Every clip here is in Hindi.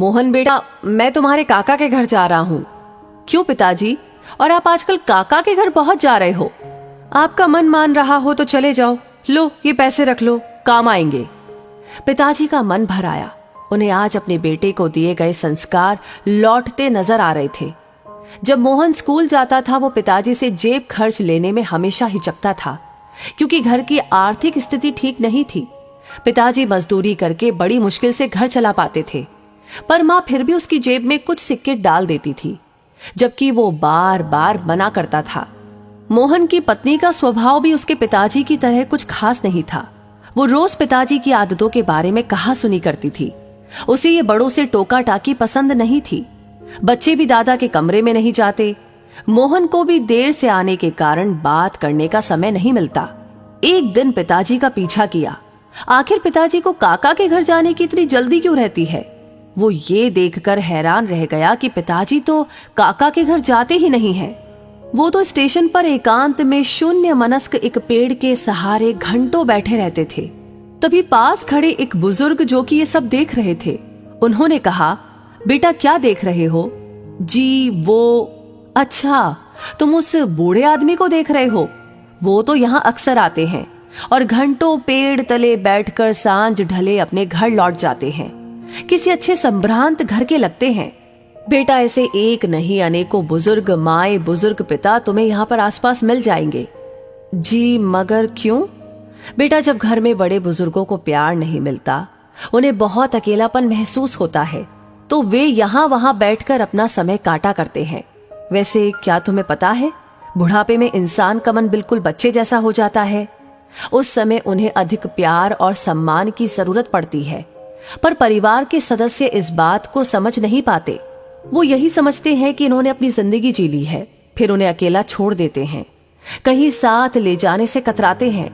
मोहन बेटा, मैं तुम्हारे काका के घर जा रहा हूँ। क्यों पिताजी? और आप आजकल काका के घर पहुंच जा रहे हो? आपका मन मान रहा हो तो चले जाओ। लो, ये पैसे रख लो, काम आएंगे। पिताजी का मन भर आया। उन्हें आज अपने बेटे को दिए गए संस्कार लौटते नजर आ रहे थे। जब मोहन स्कूल जाता था वो पिताजी से जेब खर्च लेने में हमेशा हिचकता था, क्योंकि घर की आर्थिक स्थिति ठीक नहीं थी। पिताजी मजदूरी करके बड़ी मुश्किल से घर चला पाते थे, पर माँ फिर भी उसकी जेब में कुछ सिक्के डाल देती थी, जबकि वो बार बार मना करता था। मोहन की पत्नी का स्वभाव भी उसके पिताजी की तरह कुछ खास नहीं था। वो रोज पिताजी की आदतों के बारे में कहा सुनी करती थी। उसे ये बड़ों से टोका टाकी पसंद नहीं थी। बच्चे भी दादा के कमरे में नहीं जाते। मोहन को भी देर से आने के कारण बात करने का समय नहीं मिलता। एक दिन पिताजी का पीछा किया। आखिर पिताजी को काका के घर जाने की इतनी जल्दी क्यों रहती है? वो ये देखकर हैरान रह गया कि पिताजी तो काका के घर जाते ही नहीं हैं। वो तो स्टेशन पर एकांत में शून्य मनस्क एक पेड़ के सहारे घंटों बैठे रहते थे। तभी पास खड़े एक बुजुर्ग जो कि ये सब देख रहे थे, उन्होंने कहा, बेटा क्या देख रहे हो? जी वो, अच्छा तुम उस बूढ़े आदमी को देख रहे हो? वो तो यहाँ अक्सर आते हैं और घंटों पेड़ तले बैठकर सांझ ढले अपने घर लौट जाते हैं। किसी अच्छे संभ्रांत घर के लगते हैं। बेटा ऐसे एक नहीं अनेकों बुजुर्ग माए बुजुर्ग पिता तुम्हें यहाँ पर आसपास मिल जाएंगे। जी मगर क्यों? बेटा जब घर में बड़े बुजुर्गों को प्यार नहीं मिलता, उन्हें बहुत अकेलापन महसूस होता है, तो वे यहाँ वहां बैठकर अपना समय काटा करते हैं। वैसे क्या तुम्हें पता है, बुढ़ापे में इंसान का मन बिल्कुल बच्चे जैसा हो जाता है। उस समय उन्हें अधिक प्यार और सम्मान की जरूरत पड़ती है, पर परिवार के सदस्य इस बात को समझ नहीं पाते। वो यही समझते हैं कि इन्होंने अपनी जिंदगी जी ली है, फिर उन्हें अकेला छोड़ देते हैं। कहीं साथ ले जाने से कतराते हैं।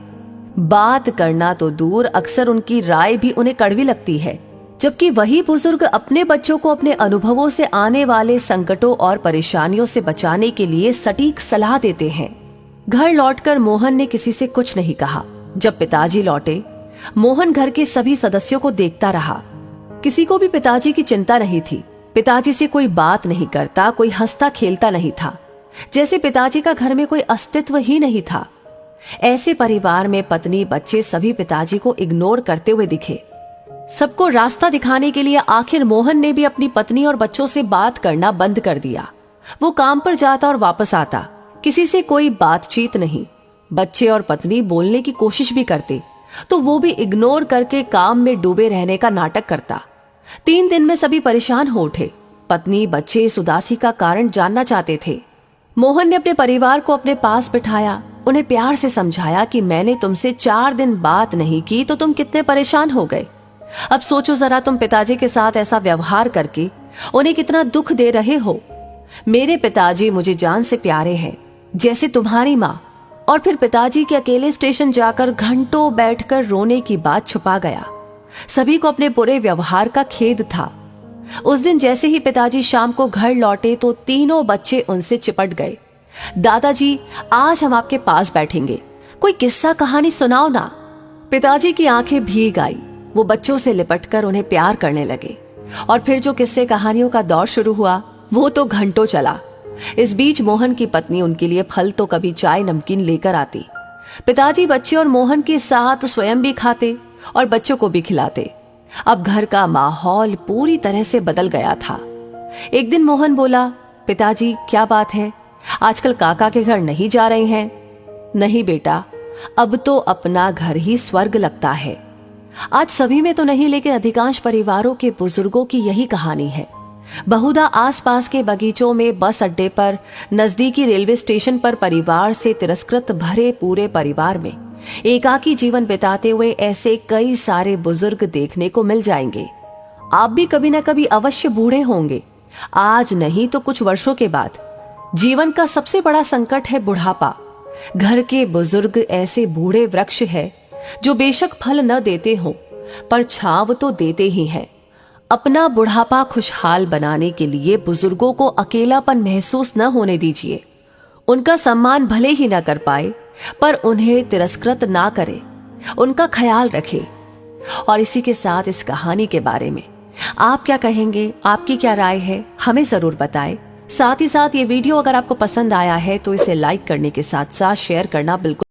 बात करना तो दूर, अक्सर उनकी राय भी उन्हें कड़वी लगती है, जबकि वही बुजुर्ग अपने बच्चों को अपने अनुभवों से आने वाले संकटों और परेशानियों से बचाने के लिए सटीक सलाह देते हैं। घर लौटकर मोहन ने किसी से कुछ नहीं कहा। जब पिताजी लौटे, मोहन घर के सभी सदस्यों को देखता रहा। किसी को भी पिताजी की चिंता नहीं थी। पिताजी से कोई बात नहीं करता, कोई हंसता खेलता नहीं था, जैसे पिताजी का घर में कोई अस्तित्व ही नहीं था। ऐसे परिवार में पत्नी बच्चे सभी पिताजी को इग्नोर करते हुए दिखे। सबको रास्ता दिखाने के लिए आखिर मोहन ने भी अपनी पत्नी और बच्चों से बात करना बंद कर दिया। वो काम पर जाता और वापस आता, किसी से कोई बातचीत नहीं। बच्चे और पत्नी बोलने की कोशिश भी करते तो वो भी इग्नोर करके काम में डूबे रहने का नाटक करता। 3 दिन में सभी परेशान हो उठे। पत्नी बच्चे इस उदासी का कारण जानना चाहते थे। मोहन ने अपने परिवार को अपने पास बिठाया, उन्हें प्यार से समझाया कि मैंने तुमसे 4 दिन बात नहीं की तो तुम कितने परेशान हो गए। अब सोचो जरा, तुम पिताजी के साथ ऐसा व्यवहार करके उन्हें कितना दुख दे रहे हो। मेरे पिताजी मुझे जान से प्यारे हैं, जैसे तुम्हारी माँ। और फिर पिताजी के अकेले स्टेशन जाकर घंटों बैठकर रोने की बात छुपा गया। सभी को अपने बुरे व्यवहार का खेद था। उस दिन जैसे ही पिताजी शाम को घर लौटे तो तीनों बच्चे उनसे चिपट गए। दादाजी, आज हम आपके पास बैठेंगे, कोई किस्सा कहानी सुनाओ ना। पिताजी की आंखें भीग आई। वो बच्चों से लिपटकर उन्हें प्यार करने लगे। और फिर जो किस्से कहानियों का दौर शुरू हुआ वो तो घंटों चला। इस बीच मोहन की पत्नी उनके लिए फल तो कभी चाय नमकीन लेकर आती। पिताजी बच्चे और मोहन के साथ स्वयं भी खाते और बच्चों को भी खिलाते। अब घर का माहौल पूरी तरह से बदल गया था। एक दिन मोहन बोला, पिताजी क्या बात है, आजकल काका के घर नहीं जा रहे हैं? नहीं बेटा, अब तो अपना घर ही स्वर्ग लगता है। आज सभी में तो नहीं, लेकिन अधिकांश परिवारों के बुजुर्गों की यही कहानी है। बहुधा आसपास के बगीचों में, बस अड्डे पर, नजदीकी रेलवे स्टेशन पर परिवार से तिरस्कृत भरे पूरे परिवार में एकाकी जीवन बिताते हुए ऐसे कई सारे बुजुर्ग देखने को मिल जाएंगे। आप भी कभी न कभी अवश्य बूढ़े होंगे, आज नहीं तो कुछ वर्षों के बाद। जीवन का सबसे बड़ा संकट है बुढ़ापा। घर के बुजुर्ग ऐसे बूढ़े वृक्ष है जो बेशक फल न देते हो, पर छांव तो देते ही हैं। अपना बुढ़ापा खुशहाल बनाने के लिए बुजुर्गों को अकेलापन महसूस न होने दीजिए। उनका सम्मान भले ही न कर पाए, पर उन्हें तिरस्कृत ना करे, उनका ख्याल रखे। और इसी के साथ इस कहानी के बारे में आप क्या कहेंगे, आपकी क्या राय है, हमें जरूर बताएं। साथ ही साथ ये वीडियो अगर आपको पसंद आया है तो इसे लाइक करने के साथ साथ शेयर करना बिल्कुल